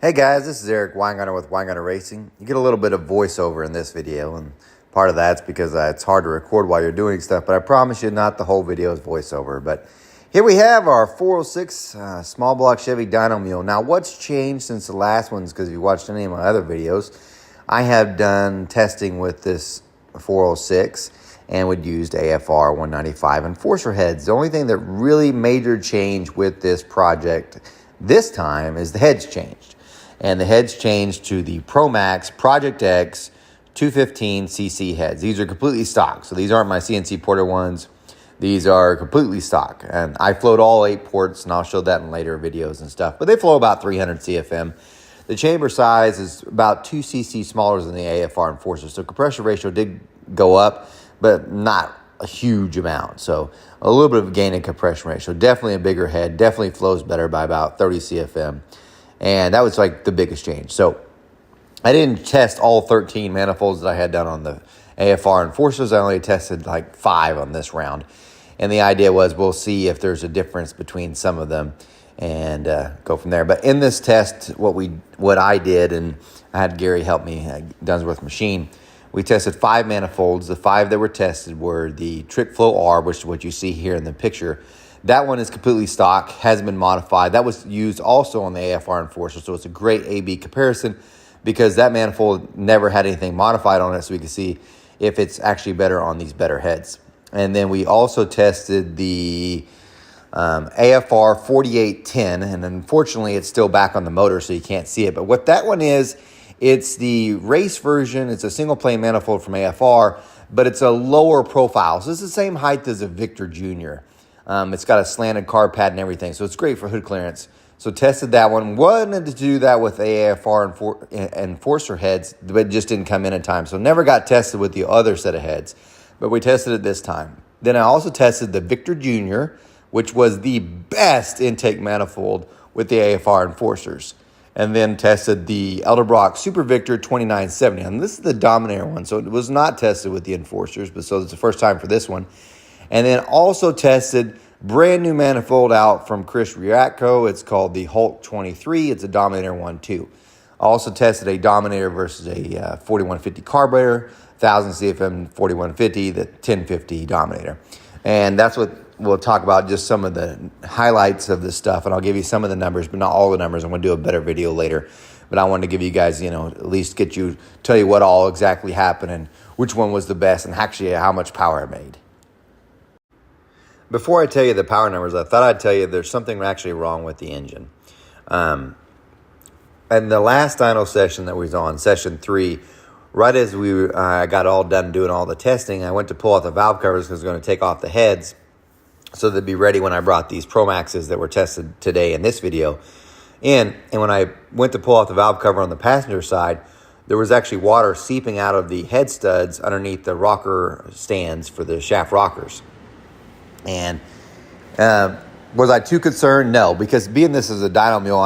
Hey guys, this is Eric Weingartner with Weingartner Racing. You get a little bit of voiceover in this video, and part of that's because it's hard to record while you're doing stuff, but I promise you not the whole video is voiceover. But here we have our 406 small block Chevy Dyno mule. Now what's changed since the last ones, because if you watched any of my other videos, I have done testing with this 406 and would used AFR 195 enforcer heads. The only thing that really major change with this project this time is the heads changed. And the heads changed to the Promaxx Project X 215cc heads. These are completely stock. So these aren't my CNC Porter ones. These are completely stock. And I float all 8 ports, and I'll show that in later videos and stuff. But they flow about 300 CFM. The chamber size is about 2 cc smaller than the AFR Enforcer. So compression ratio did go up, but not a huge amount. So a little bit of a gain in compression ratio. Definitely a bigger head. Definitely flows better by about 30 CFM. And that was like the biggest change. So I didn't test all 13 manifolds that I had done on the AFR Enforcers. I only tested like 5 on this round. And the idea was we'll see if there's a difference between some of them and go from there. But in this test, what I did, and I had Gary help me, Dunsworth Machine, we tested 5 manifolds. The 5 that were tested were the Trick Flow R, which is what you see here in the picture. That one is completely stock, hasn't been modified. That was used also on the AFR Enforcer, so it's a great A-B comparison because that manifold never had anything modified on it, so we can see if it's actually better on these better heads. And then we also tested the AFR 4810, and unfortunately it's still back on the motor, so you can't see it. But what that one is, it's the race version. It's a single plane manifold from AFR, but it's a lower profile. So it's the same height as a Victor Jr. It's got a slanted carb pad and everything, so it's great for hood clearance. So tested that one. Wanted to do that with AFR Enforcer heads, but it just didn't come in time. So never got tested with the other set of heads, but we tested it this time. Then I also tested the Victor Jr., which was the best intake manifold with the AFR Enforcers. And then tested the Elderbrock Super Victor 2970. And this is the Dominator one, so it was not tested with the Enforcers, but so it's the first time for this one. And then also tested brand new manifold out from Chris Riatko. It's called the Hulk 23. It's a Dominator one too. Also tested a Dominator versus a 4150 carburetor, 1000 CFM 4150, the 1050 Dominator. And that's what we'll talk about, just some of the highlights of this stuff. And I'll give you some of the numbers, but not all the numbers. I'm going to do a better video later. But I wanted to give you guys, at least tell you what all exactly happened and which one was the best and actually how much power it made. Before I tell you the power numbers, I thought I'd tell you there's something actually wrong with the engine. And the last dyno session that we was on, session 3, right as we got all done doing all the testing, I went to pull out the valve covers because I was going to take off the heads so they'd be ready when I brought these Promaxxes that were tested today in this video in. And when I went to pull out the valve cover on the passenger side, there was actually water seeping out of the head studs underneath the rocker stands for the shaft rockers. And was I too concerned? No, because being this is a dyno mule,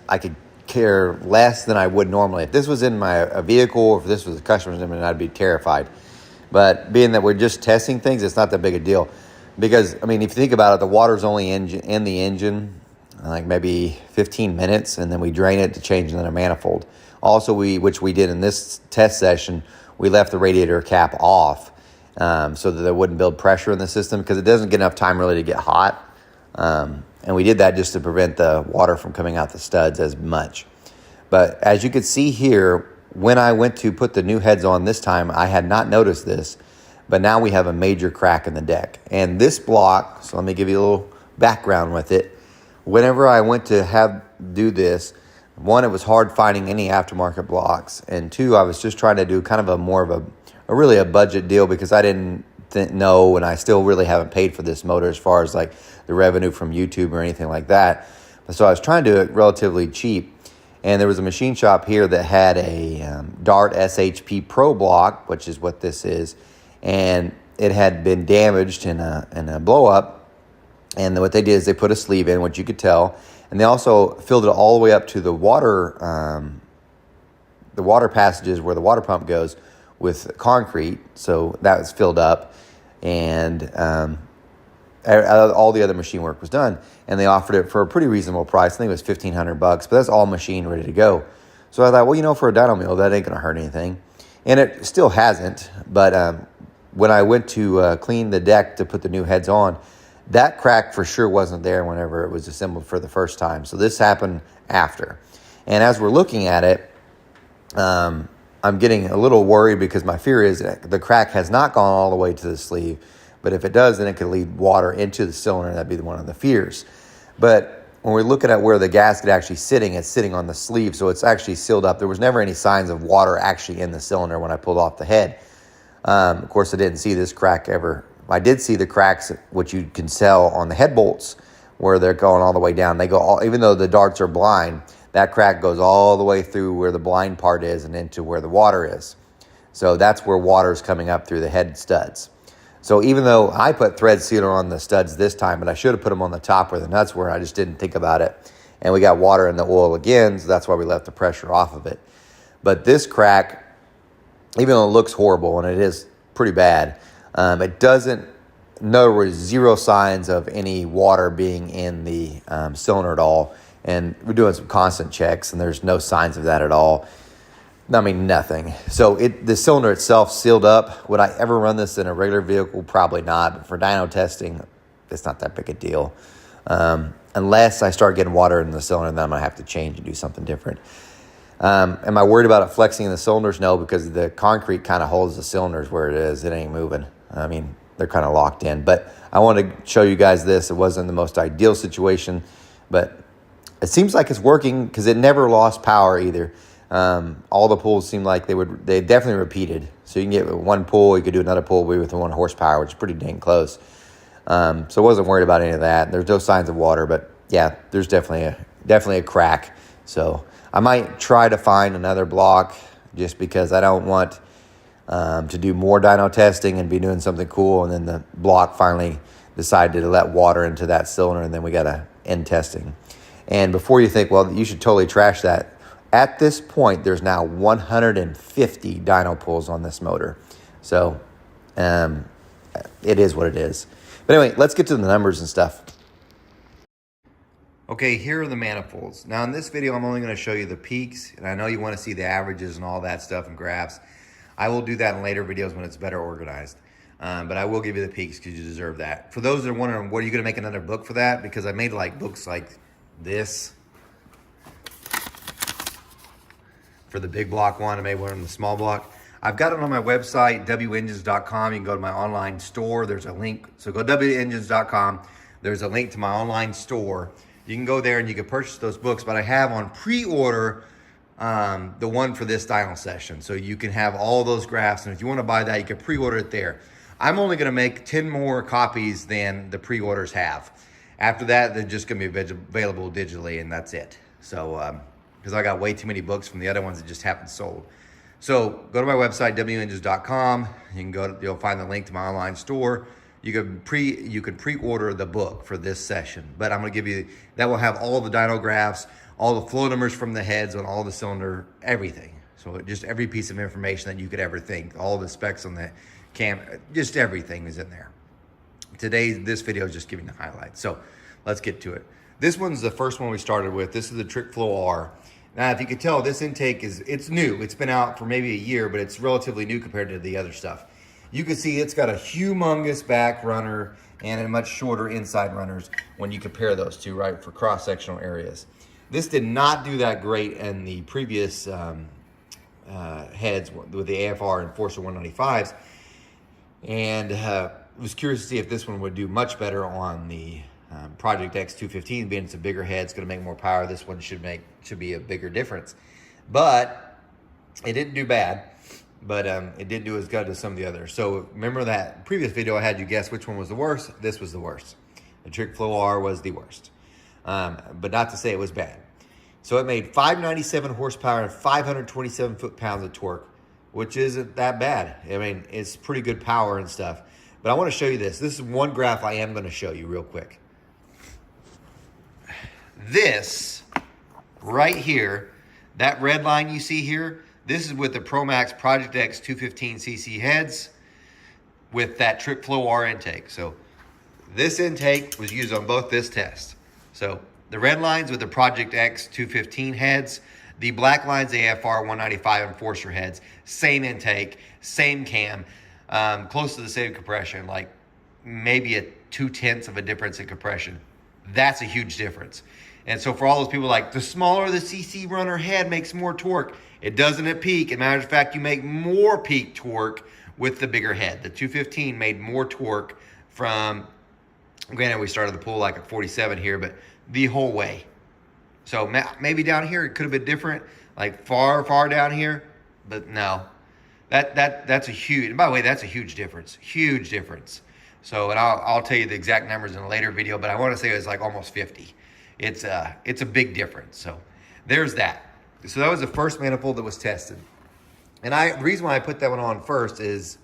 I could care less than I would normally. If this was in a vehicle or if this was a customer's engine, I'd be terrified. But being that we're just testing things, it's not that big a deal. Because, if you think about it, the water's only in the engine like maybe 15 minutes, and then we drain it to change another manifold. Also, which we did in this test session, we left the radiator cap off. So that it wouldn't build pressure in the system because it doesn't get enough time really to get hot. And we did that just to prevent the water from coming out the studs as much. But as you can see here, when I went to put the new heads on this time, I had not noticed this, but now we have a major crack in the deck. And this block, so let me give you a little background with it. Whenever I went to do this, 1, it was hard finding any aftermarket blocks. And 2, I was just trying to do kind of really a budget deal because I didn't know, and I still really haven't paid for this motor as far as like the revenue from YouTube or anything like that. So I was trying to do it relatively cheap. And there was a machine shop here that had a Dart SHP Pro block, which is what this is. And it had been damaged in a blow up. And what they did is they put a sleeve in, which you could tell. And they also filled it all the way up to the water passages where the water pump goes with concrete, so that was filled up, and all the other machine work was done, and they offered it for a pretty reasonable price. I think it was $1,500, but that's all machine ready to go. So I thought, well, you know, for a dyno mill, that ain't gonna hurt anything, and it still hasn't. But when I went to clean the deck to put the new heads on, that crack for sure wasn't there whenever it was assembled for the first time. So this happened after, and as we're looking at it, I'm getting a little worried because my fear is that the crack has not gone all the way to the sleeve. But if it does, then it could lead water into the cylinder. That'd be one of the fears. But when we're looking at where the gasket actually sitting, it's sitting on the sleeve, so it's actually sealed up. There was never any signs of water actually in the cylinder when I pulled off the head. Of course, I didn't see this crack ever. I did see the cracks, which you can tell on the head bolts, where they're going all the way down. They go all, even though the darts are blind, that crack goes all the way through where the blind part is and into where the water is. So that's where water is coming up through the head studs. So even though I put thread sealer on the studs this time, but I should have put them on the top where the nuts were, I just didn't think about it. And we got water in the oil again, so that's why we left the pressure off of it. But this crack, even though it looks horrible, and it is pretty bad, it doesn't, no, zero signs of any water being in the cylinder at all. And we're doing some constant checks, and there's no signs of that at all. I mean, nothing. So the cylinder itself sealed up. Would I ever run this in a regular vehicle? Probably not. But for dyno testing, it's not that big a deal. Unless I start getting water in the cylinder, then I'm going to have to change and do something different. Am I worried about it flexing in the cylinders? No, because the concrete kind of holds the cylinders where it is. It ain't moving. I mean, they're kind of locked in. But I want to show you guys this. It wasn't the most ideal situation, but it seems like it's working because it never lost power either. All the pulls seem like they definitely repeated. So you can get one pull, you could do another pull with 1 horsepower, which is pretty dang close. So I wasn't worried about any of that. There's no signs of water, but yeah, there's definitely a crack. So I might try to find another block just because I don't want to do more dyno testing and be doing something cool, and then the block finally decided to let water into that cylinder, and then we got to end testing. And before you think, well, you should totally trash that, at this point, there's now 150 dyno pulls on this motor. So it is what it is. But anyway, let's get to the numbers and stuff. Okay, here are the manifolds. Now in this video, I'm only going to show you the peaks, and I know you want to see the averages and all that stuff and graphs. I will do that in later videos when it's better organized. But I will give you the peaks because you deserve that. For those that are wondering, what are you going to make another book for that? Because I made like books like this. For the big block one, I made one in the small block. I've got it on my website, wengines.com. You can go to my online store. There's a link. So go to wengines.com. There's a link to my online store. You can go there and you can purchase those books. But I have on pre-order the one for this dyno session. So you can have all those graphs. And if you want to buy that, you can pre-order it there. I'm only going to make 10 more copies than the pre-orders have. After that, they're just going to be available digitally, and that's it. So, because I got way too many books from the other ones that just haven't sold. So go to my website, wengines.com. You can go, you'll find the link to my online store. You can pre-order the book for this session, but I'm gonna give you, that will have all the dyno graphs, all the flow numbers from the heads on all the cylinder, everything. So just every piece of information that you could ever think, all the specs on the cam, just everything is in there. This video is just giving the highlights. So let's get to it. This one's the first one we started with. This is the Trick Flow R. Now, if you could tell, this intake it's new. It's been out for maybe a year, but it's relatively new compared to the other stuff. You can see it's got a humongous back runner and a much shorter inside runners when you compare those two, right, for cross-sectional areas. This did not do that great in the previous heads with the AFR and Forcer 195s. And was curious to see if this one would do much better on the Project X 215, being it's a bigger head, it's going to make more power. This one should be a bigger difference, but it didn't do bad. But it didn't do as good as some of the others. So remember that previous video I had you guess which one was the worst. This was the worst. The Trick Flow R was the worst, but not to say it was bad. So it made 597 horsepower and 527 foot-pounds of torque, which isn't that bad. I mean, it's pretty good power and stuff. But I want to show you this. This is one graph I am going to show you real quick. This right here, that red line you see here, this is with the Promaxx Project X 215cc heads with that Trick Flow R intake. So This intake was used on both this test. So the red lines with the Project X 215 heads, the black lines, the AFR 195 Enforcer heads, same intake, same cam, close to the same compression, like maybe a 2/10 of a difference in compression. That's a huge difference. And so for all those people like, the smaller the CC runner head makes more torque. It doesn't at peak. As a matter of fact, you make more peak torque with the bigger head. The 215 made more torque from, granted we started the pool like at 47 here, but the whole way. So maybe down here it could have been different, like far down here, but no. That's a huge, and by the way, that's a huge difference. So, and I'll tell you the exact numbers in a later video, but I want to say it's like almost 50. It's a big difference. So there's that. So that was the first manifold that was tested. And the reason why I put that one on first is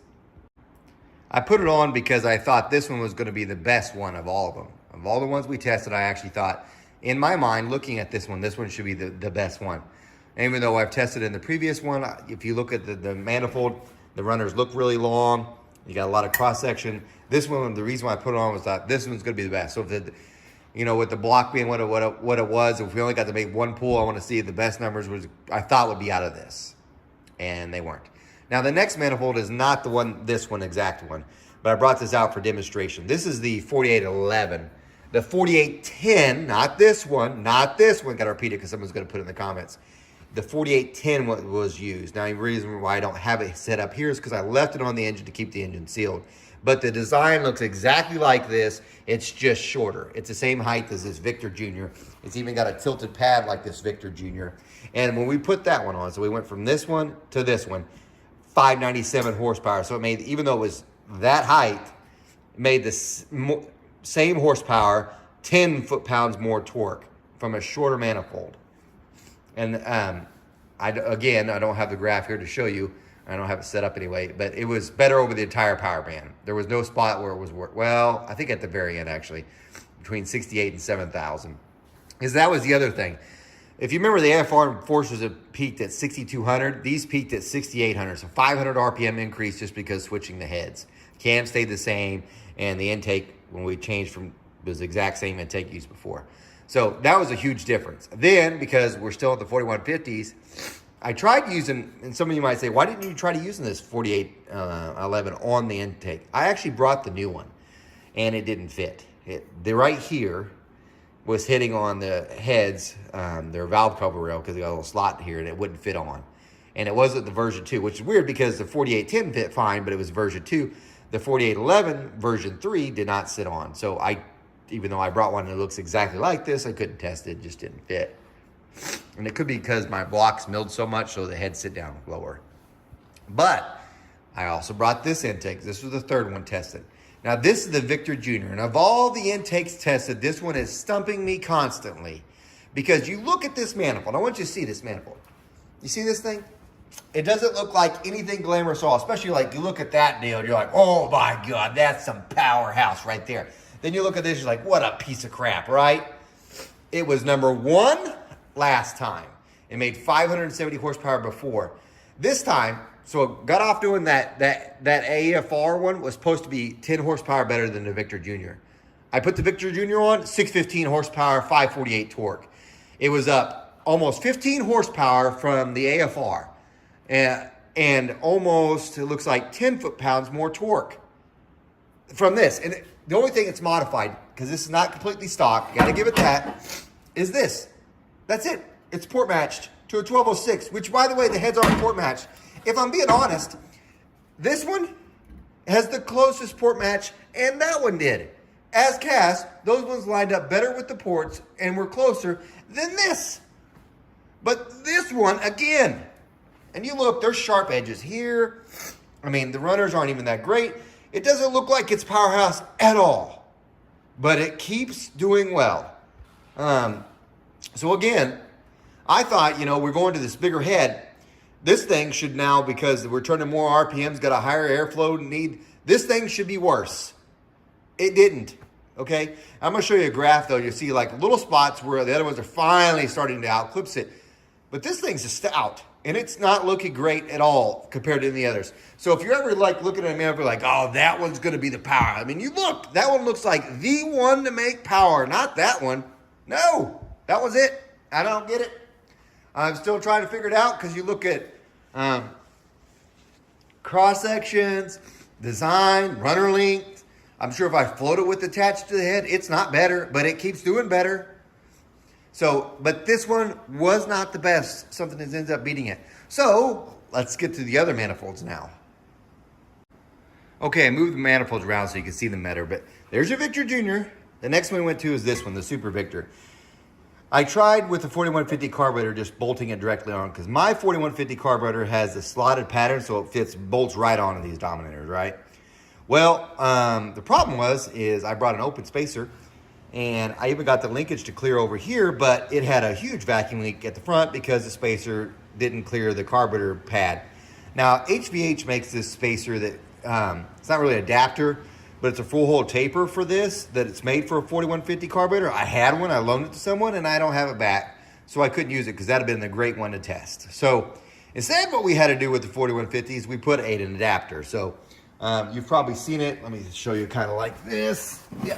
I put it on because I thought this one was going to be the best one of all of them. Of all the ones we tested, I actually thought, in my mind, looking at this one should be the best one. And even though I've tested in the previous one, if you look at the manifold, the runners look really long. You got a lot of cross section. This one, the reason why I put it on was that this one's going to be the best. So if with the block being what it was, if we only got to make one pool, I want to see the best numbers I thought would be out of this, and they weren't. Now the next manifold is not this exact one, but I brought this out for demonstration. This is the 4811. The 4810, not this one, got to repeat it because someone's going to put it in the comments. The 4810 was used. Now the reason why I don't have it set up here is because I left it on the engine to keep the engine sealed. But the design looks exactly like this. It's just shorter. It's the same height as this Victor Jr. It's even got a tilted pad like this Victor Jr. And when we put that one on, so we went from this one to this one, 597 horsepower. So it made, even though it was that height, it made the same horsepower, 10 foot-pounds more torque from a shorter manifold. And I don't have the graph here to show you. I don't have it set up anyway, but it was better over the entire power band. There was no spot where it was, well, I think at the very end actually, between 68 and 7,000. Because that was the other thing. If you remember, the AFR Enforcers have peaked at 6,200. These peaked at 6,800. So 500 RPM increase just because switching the heads. Cam stayed the same, and the intake, when we changed from, was the exact same intake used before. So that was a huge difference. Then, because we're still at the 4150s, I tried using, and some of you might say, why didn't you try to using this 4811 on the intake? I actually brought the new one, and it didn't fit. The right here was hitting on the heads, their valve cover rail, because they got a little slot here, and it wouldn't fit on. And it wasn't the version 2, which is weird because the 4810 fit fine, but it was version 2. The 4811 version 3 did not sit on. So even though I brought one that looks exactly like this, I couldn't test it. It just didn't fit. And it could be because my blocks milled so much so the head sit down lower. But I also brought this intake. This was the third one tested. Now this is the Victor Jr. And of all the intakes tested, this one is stumping me constantly. Because you look at this manifold. I want you to see this manifold. You see this thing? It doesn't look like anything glamorous at all. Especially like you look at that deal, you're like, oh my God, that's some powerhouse right there. Then you look at this, you're like, what a piece of crap, right? It was number 1 last time. It made 570 horsepower before. This time, so it got off doing that AFR one was supposed to be 10 horsepower better than the Victor Jr. I put the Victor Jr. on, 615 horsepower, 548 torque. It was up almost 15 horsepower from the AFR. And almost, it looks like 10 foot-pounds more torque from this. And the only thing it's modified, because this is not completely stock, you got to give it that, is this. That's it. It's port matched to a 1206, which, by the way, the heads aren't port matched. If I'm being honest, this one has the closest port match, and that one did. As cast, those ones lined up better with the ports and were closer than this. But this one, again, and you look, there's sharp edges here. I mean, the runners aren't even that great. It doesn't look like it's powerhouse at all, but it keeps doing well. So again, I thought, we're going to this bigger head. This thing should now, because we're turning more RPMs, got a higher airflow need, this thing should be worse. It didn't, okay? I'm going to show you a graph, though. You'll see like little spots where the other ones are finally starting to outclipse it. But this thing's a stout. and it's not looking great at all compared to any others. So if you're ever like looking at a manifold like, oh, that one's going to be the power. I mean, you look, that one looks like the one to make power, not that one. No, that was it. I don't get it. I'm still trying to figure it out because you look at cross sections, design, runner length. I'm sure if I float it with attached to the head, it's not better, but it keeps doing better. So, but this one was not the best. Something that ends up beating it. So, let's get to the other manifolds now. Okay, I moved the manifolds around so you can see them better, but there's your Victor Jr. The next one we went to is this one, the Super Victor. I tried with the 4150 carburetor just bolting it directly on because my 4150 carburetor has a slotted pattern so it bolts right onto these dominators, right? Well, the problem is I brought an open spacer. And I even got the linkage to clear over here, but it had a huge vacuum leak at the front because the spacer didn't clear the carburetor pad. Now, HVH makes this spacer that, it's not really an adapter, but it's a full hole taper for this, that it's made for a 4150 carburetor. I had one, I loaned it to someone, and I don't have it back. So I couldn't use it because that'd have been the great one to test. So instead, what we had to do with the 4150s, we put an adapter. So you've probably seen it. Let me show you kind of like this. Yeah.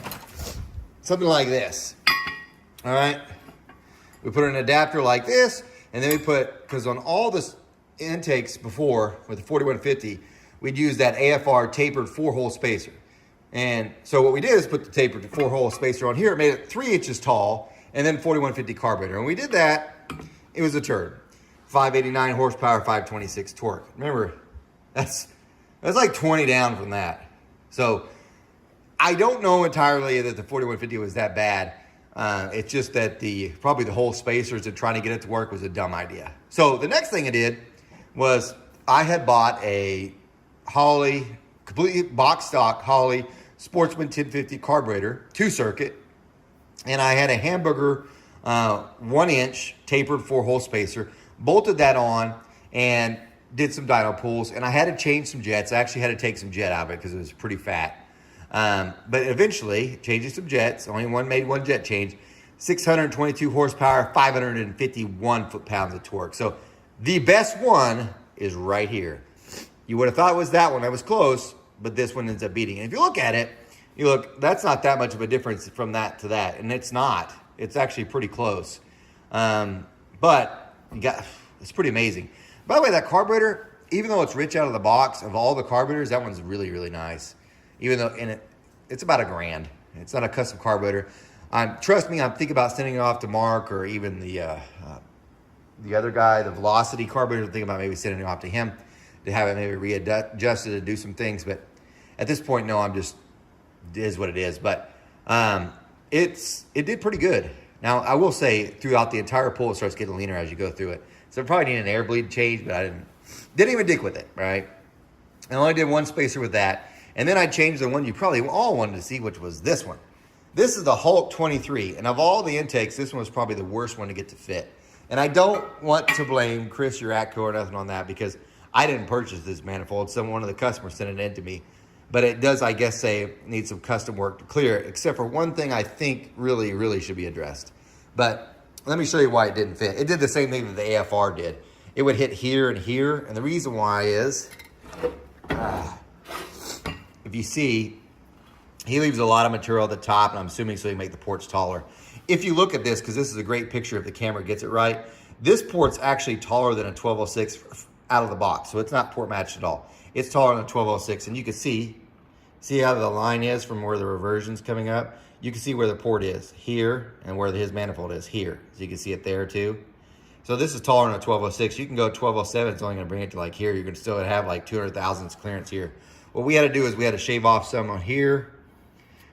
Something like this, all right? We put an adapter like this, and then we put, because on all the intakes before with the 4150, we'd use that AFR tapered 4-hole spacer. And so what we did is put the tapered 4-hole spacer on here. It made it 3 inches tall, and then 4150 carburetor. And we did that, it was a turd. 589 horsepower, 526 torque. Remember, that's like 20 down from that. So I don't know entirely that the 4150 was that bad. It's just that probably the whole spacers and trying to get it to work was a dumb idea. So the next thing I did was I had bought a Holley, completely box stock Holley Sportsman 1050 carburetor, 2-circuit, and I had a Hamburger 1-inch tapered 4-hole spacer, bolted that on, and did some dyno pulls, and I had to change some jets. I actually had to take some jet out of it because it was pretty fat. But eventually, changing some jets, only made one jet change, 622 horsepower, 551 foot-pounds of torque. So the best one is right here. You would have thought it was that one. I was close, but this one ends up beating it. If you look at it, that's not that much of a difference from that to that. And it's not. It's actually pretty close. But it's pretty amazing. By the way, that carburetor, even though it's rich out of the box, of all the carburetors, that one's really, really nice. Even though it's about $1,000. It's not a custom carburetor. Trust me, I'm thinking about sending it off to Mark or even the other guy, the Velocity carburetor. I'm thinking about maybe sending it off to him to have it maybe readjusted to do some things. But at this point, no, it is what it is. But it did pretty good. Now, I will say throughout the entire pull, it starts getting leaner as you go through it. So I probably need an air bleed change, but I didn't even dick with it, right? I only did one spacer with that. And then I changed the one you probably all wanted to see, which was this one. This is the Hulk 23. And of all the intakes, this one was probably the worst one to get to fit. And I don't want to blame Chris or Atco or nothing on that because I didn't purchase this manifold. One of the customers sent it in to me. But it does, I guess, say it needs some custom work to clear it, except for one thing I think really, really should be addressed. But let me show you why it didn't fit. It did the same thing that the AFR did. It would hit here and here. And the reason why is... if you see, he leaves a lot of material at the top, and I'm assuming so he can make the ports taller. If you look at this, because this is a great picture if the camera gets it right, this port's actually taller than a 1206 out of the box, so it's not port matched at all. It's taller than a 1206, and you can see how the line is from where the reversion's coming up. You can see where the port is here and where his manifold is here. So you can see it there too. So this is taller than a 1206. You can go 1207, it's only gonna bring it to like here. You're gonna still have like 200 thousandths clearance here. What we had to do is we had to shave off some on here,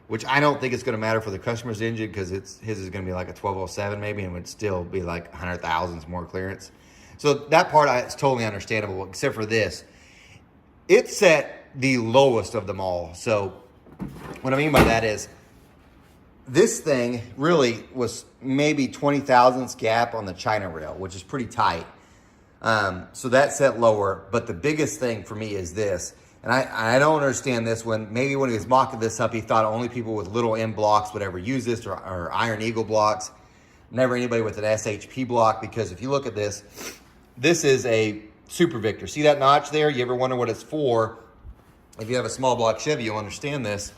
which I don't think it's going to matter for the customer's engine because his is going to be like a 1207 maybe and would still be like 100 thousandths more clearance. So that part it's totally understandable, except for this. It's at the lowest of them all. So what I mean by that is this thing really was maybe 20 thousandths gap on the China rail, which is pretty tight. So that's set lower. But the biggest thing for me is this. And I don't understand this one. Maybe when he was mocking this up, he thought only people with little M blocks would ever use this or Iron Eagle blocks. Never anybody with an SHP block, because if you look at this, This is a Super Victor. See that notch there? You ever wonder what it's for? If you have a small block Chevy, you'll understand this.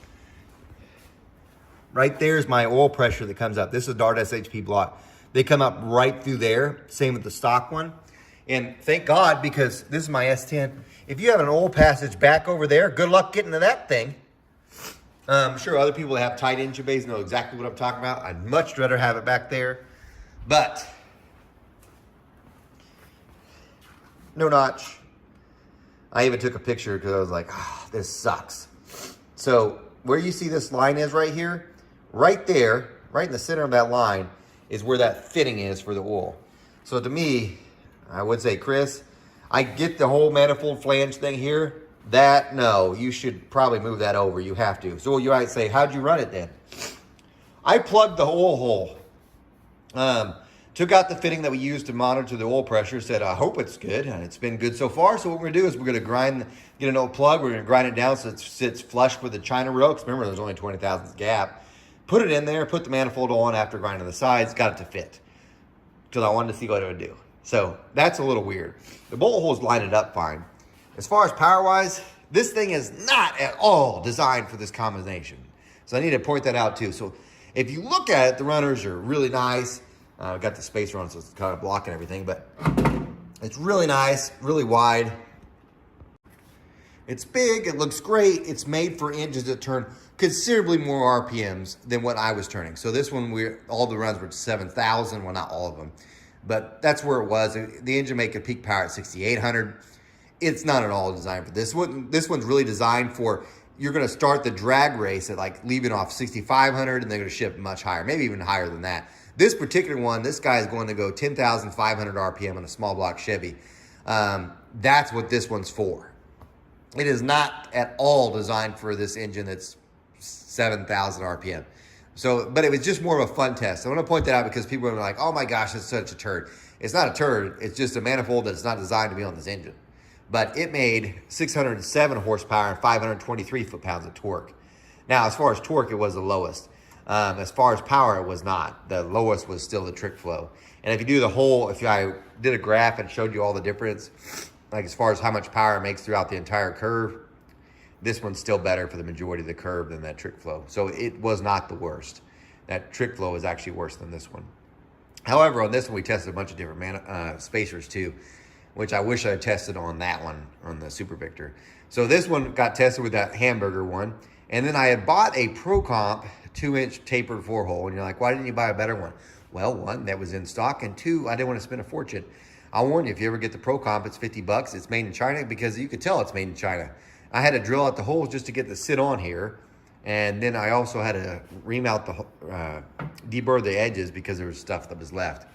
Right there's my oil pressure that comes up. This is a Dart SHP block. They come up right through there. Same with the stock one. And thank God, because this is my S10. If you have an oil passage back over there, good luck getting to that thing. I'm sure other people that have tight engine bays know exactly what I'm talking about. I'd much rather have it back there. But no notch. I even took a picture because I was like, oh, this sucks. So where you see this line is right here, right there, right in the center of that line is where that fitting is for the oil. So to me, I would say, Chris, I get the whole manifold flange thing here. That, no, you should probably move that over. You have to. So you might say, how'd you run it then? I plugged the oil hole. Took out the fitting that we used to monitor the oil pressure. Said, I hope it's good. And it's been good so far. So what we're going to do is we're going to get an old plug. We're going to grind it down so it sits flush with the China rail. Because remember, there's only 20 thousandths gap. Put it in there. Put the manifold on after grinding the sides. Got it to fit. Because I wanted to see what it would do. So that's a little weird. The bolt holes line it up fine. As far as power-wise, this thing is not at all designed for this combination. So I need to point that out too. So if you look at it, the runners are really nice. Got the spacer on, so it's kind of blocking everything, but it's really nice, really wide. It's big, it looks great. It's made for engines that turn considerably more RPMs than what I was turning. So this one, all the runs were 7,000, well, not all of them, but that's where it was. The engine made a peak power at 6,800. It's not at all designed for this one. This one's really designed for, you're gonna start the drag race at like leaving off 6,500 and they're gonna ship much higher, maybe even higher than that. This particular one, this guy is going to go 10,500 RPM on a small block Chevy. That's what this one's for. It is not at all designed for this engine that's 7,000 RPM. So, but it was just more of a fun test. I want to point that out because people are like, oh my gosh, it's such a turd. It's not a turd. It's just a manifold that's not designed to be on this engine. But it made 607 horsepower and 523 foot-pounds of torque. Now, as far as torque, it was the lowest. As far as power, it was not. The lowest was still the trick flow. And if you do the whole, if I did a graph and showed you all the difference, like as far as how much power it makes throughout the entire curve, this one's still better for the majority of the curve than that trick flow. So it was not the worst. That trick flow is actually worse than this one. However, on this one, we tested a bunch of different spacers too, which I wish I had tested on that one, on the Super Victor. So this one got tested with that hamburger one. And then I had bought a Pro Comp 2-inch tapered 4-hole. And you're like, why didn't you buy a better one? Well, one, that was in stock. And two, I didn't want to spend a fortune. I'll warn you, if you ever get the Pro Comp, it's 50 bucks. It's made in China because you could tell it's made in China. I had to drill out the holes just to get the sit on here. And then I also had to remount the, deburr the edges because there was stuff that was left.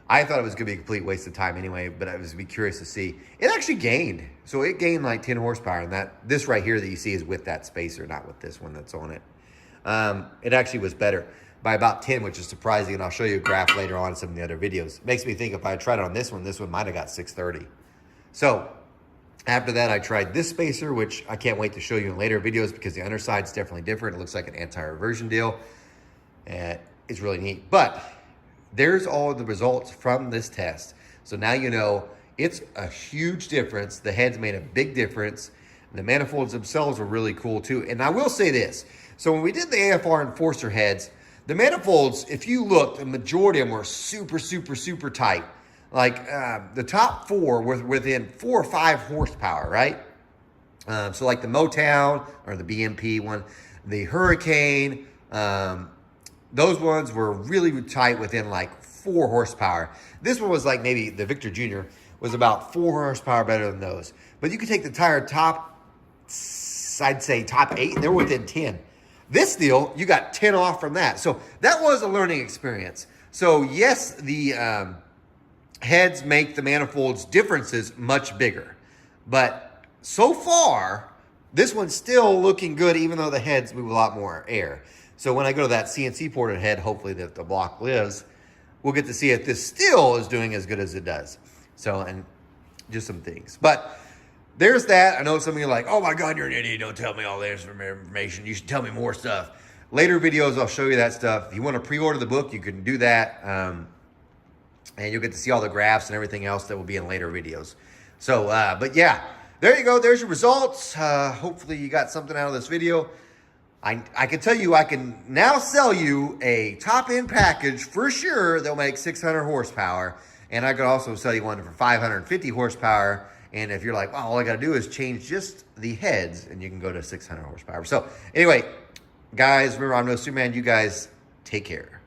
I thought it was going to be a complete waste of time anyway, but I was curious to see. It actually gained. So it gained like 10 horsepower. And this right here that you see is with that spacer, not with this one that's on it. It actually was better by about 10, which is surprising. And I'll show you a graph later on in some of the other videos. It makes me think if I tried it on this one might have got 630. So after that, I tried this spacer, which I can't wait to show you in later videos because the underside's definitely different. It looks like an anti-reversion deal. It's really neat. But there's all the results from this test. So now you know it's a huge difference. The heads made a big difference. The manifolds themselves were really cool too. And I will say this. So when we did the AFR Enforcer heads, the manifolds, if you look, the majority of them were super, super, super tight. Like the top four were within 4 or 5 horsepower, right? So like the Motown or the BMP one, the Hurricane, those ones were really tight within like 4 horsepower. This one was like maybe the Victor Jr. was about 4 horsepower better than those. But you could take the entire top, I'd say top 8, they're within 10. This deal, you got 10 off from that. So that was a learning experience. So yes, the heads make the manifolds differences much bigger. But so far, this one's still looking good even though the heads move a lot more air. So when I go to that CNC ported head, hopefully that the block lives, we'll get to see if this still is doing as good as it does. So, and just some things. But there's that. I know some of you are like, oh my God, you're an idiot. Don't tell me all this information. You should tell me more stuff. Later videos, I'll show you that stuff. If you want to pre-order the book, you can do that. and you'll get to see all the graphs and everything else that will be in later videos. So, but yeah, there you go. There's your results. Hopefully you got something out of this video. I can tell you, I can now sell you a top-end package for sure that'll make 600 horsepower. And I could also sell you one for 550 horsepower. And if you're like, well, all I got to do is change just the heads, and you can go to 600 horsepower. So anyway, guys, remember, I'm no Superman. You guys take care.